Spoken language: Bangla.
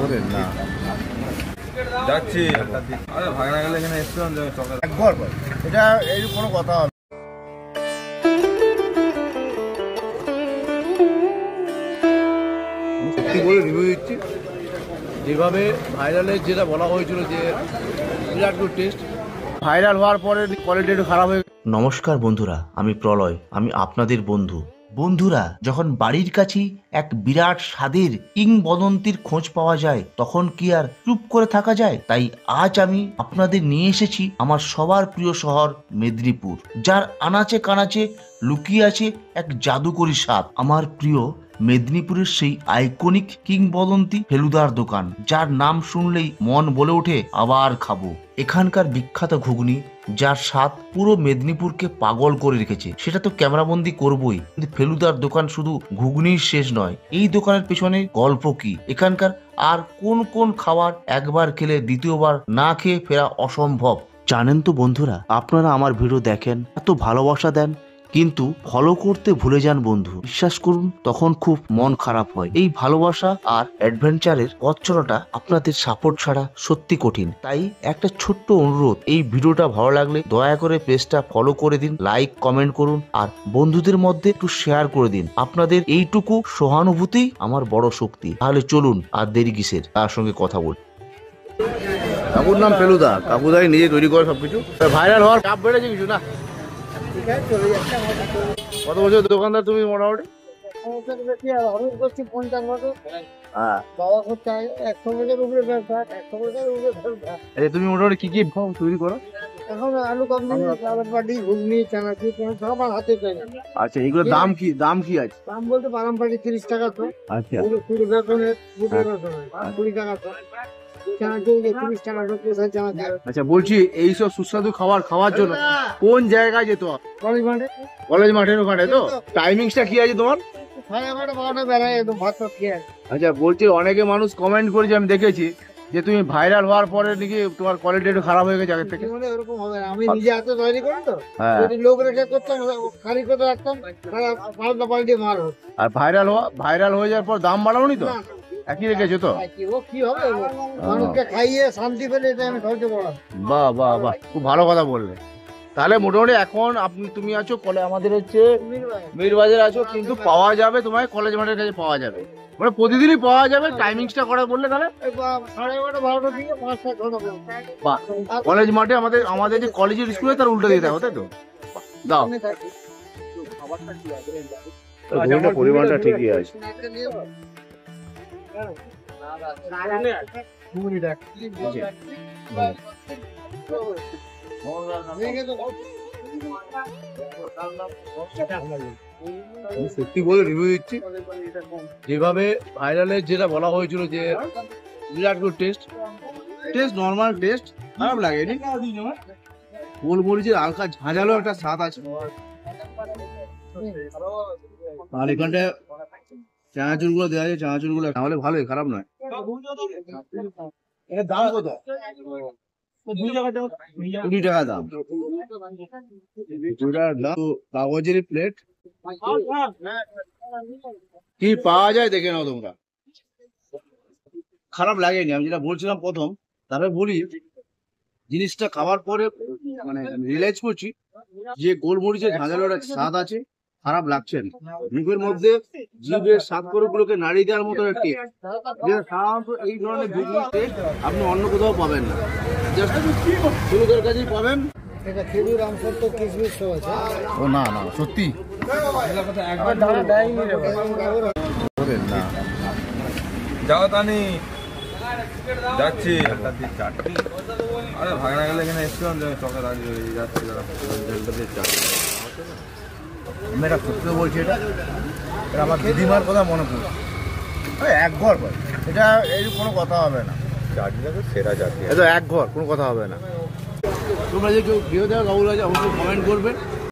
ওরে না যাচ্ছি। আরে ভাগনা গেলে এখানে এসছিলাম একবার এটা এই কোনো কথা হবে। সত্যি বলে রিভিউ দিচ্ছি, যেভাবে ভাইরালের যেটা বলা হয়েছিল যে বিরাট গুড টেস্ট, ভাইরাল হওয়ার পরে কোয়ালিটি একটু খারাপ হয়ে। নমস্কার বন্ধুরা, আমি প্রলয়, আমি আপনাদের বন্ধু। বন্ধুরা, যখন বাড়ির কাছেই এক বিরাট স্বাদের কিংবদন্তির খোঁজ পাওয়া যায় তখন কি আর চুপ করে থাকা যায়? তাই আজ আমি আপনাদের নিয়ে এসেছি আমার সবার প্রিয় শহর মেদিনীপুর, যার আনাচে কানাচে লুকিয়ে আছে এক জাদুকরী স্বাদ। আমার প্রিয় মেদিনীপুরের সেই আইকনিক কিংবদন্তি ফেলুদার দোকান, যার নাম শুনলেই মন বলে ওঠে আবার খাবো। এখানকার বিখ্যাত ঘুগনি, যার স্বাদ পুরো মেদিনীপুরকে পাগল করে রেখেছে, সেটা তো ক্যামেরাবন্দি করবই। কিন্তু ফেলুদার দোকান শুধু ঘুগনির শেষ নয়, এই দোকানের পেছনে গল্প কি, এখানকার আর কোন কোন খাবার একবার খেলে দ্বিতীয়বার না খেয়ে ফেরা অসম্ভব। জানেন তো বন্ধুরা, আপনারা আমার ভিডিও দেখেন, এত ভালোবাসা দেন, কিন্তু ফলো করতে ভুলে যান বন্ধু। বিশ্বাস করুন, তখন খুব মন খারাপ হয়। এই ভালোবাসা আর অ্যাডভেঞ্চারের পথ চলাটা আপনাদের সাপোর্ট ছাড়া সত্যি কঠিন। তাই একটা ছোট্ট অনুরোধ, এই ভিডিওটা ভালো লাগলে দয়া করে পেজটা ফলো করে দিন, লাইক কমেন্ট করুন আর বন্ধুদের মধ্যে একটু শেয়ার করে দিন। আপনাদের এইটুকু সহানুভূতি আমার বড় শক্তি। তাহলে চলুন আর দেরি কিসের, তার সঙ্গে কথা বলি। কাকুর নাম ফেলুদা, কাকুদাই নিজে তৈরি করে সবকিছু। ভাইরাল হওয়ার চাপ বেড়েছে কিছু না? কত বছর দোকানদার তুমি মোটামুটি? তুমি মোটামুটি কি কি তৈরি করো? এখন আলু কাবলি, ঘুগনি, চানাচুর সব আমার হাতে তৈরি। আচ্ছা, এগুলোর দাম কি আছে? দাম বলতে বাদামবাড়ি 30 টাকা তো। আচ্ছা, 20 বেতনের 20 টাকা তো। আচ্ছা, বলছি এইসব সুস্বাদু খাবার খাওয়ার জন্য কোন জায়গায় যেত? কলেজ মাঠের ওখানে তো? টাইমিংসটা কি আছে তোমার? আচ্ছা, বলছি অনেকে মানুষ কমেন্ট করেছে, আমি দেখেছি যে তুমি ভাইরাল হওয়ার পরে নাকি তোমার কোয়ালিটি একটু খারাপ হয়ে গেছে আগের থেকে। এরকম হবে না, আমি নিজে হাতে তৈরি করি তো। যদি লোক রেখে করতাম, খালি করে রাখতাম, পাল্টা পাল্টি মার হতো। আর ভাইরাল হয়ে যাওয়ার পর দাম বাড়াওনি তো? একই রেখেছো তো? কি হবে, মানুষকে খাইয়ে শান্তি পেলে এটা আমি সবচেয়ে বড়। বাহ বাহ বাহ, খুব ভালো কথা বললে। তাহলে মোটামুটি এখন তুমি আছো আমাদের হচ্ছে মীরবাজার আছো, কিন্তু পাওয়া যাবে তোমায় কলেজ মাঠের কাছে পাওয়া যাবে, মানে প্রতিদিনই পাওয়া যাবে। টাইমিংসটা করে বললে তাহলে? 11:30 12টা থেকে 5টা 6টা। বাহ, কলেজ মাঠে আমাদের যে কলেজের স্কুলে তার উল্টো দিয়ে দেখো, তাই তো? দাও, পরিমাণটা ঠিকই আছে। সত্যি বলে রিভিউ দিচ্ছি, যেভাবে ভাইরালের যেটা বলা হয়েছিল যে বিরাট গুড টেস্ট, নর্মাল টেস্ট, খারাপ লাগেনি। গোলমরিচের হালকা ঝাঁঝালো একটা স্বাদ আছে। আর এখানটায় চানাচুর গুলো দেওয়া যায়, চানাচুর গুলো তাহলে ভালোই, খারাপ নয়। এর দাম কত? 20 টাকা দাম। কাগজের প্লেট কি পাওয়া যায় দেখে নাও তোমরা, খারাপ লাগেনি। আমি যেটা বলছিলাম প্রথম, তারপরে বলি জিনিসটা খাওয়ার পরে মানে রিয়েলাইজ করছি যে গোলমরিচের ঝাঁঝালো একটা স্বাদ আছে, খারাপ লাগছে না। জিভের মধ্যে জিভের স্বাদ করে গুলোকে নাড়িয়ে দেওয়ার মতো একটি সাধারণত এই ধরনের ঘুগনি টেস্ট আপনি অন্য কোথাও পাবেন না, জাস্ট ফেলুদার কাছেই পাবেন। এটা খেজুর, আমসত্ব, কিশমিশ সব আছে। ও না না, সত্যি না, যাও তানি, যাচ্ছি। আরে ভাগনা গেলে এখানে এসছিলাম চকের আগে, যাচ্ছি আমি এটা সত্যি বলছি, এটা আমার দিদিমার কথা মনে পড়ছে। এক ঘর ভাই, এটা এই কোনো কথা হবে না। সেরা জাতি, এটা এক ঘর, কোনো কথা হবে না। তোমরা যে কেউ ভিডিও দেওয়া কাবুল আছে অবশ্যই কমেন্ট করবে।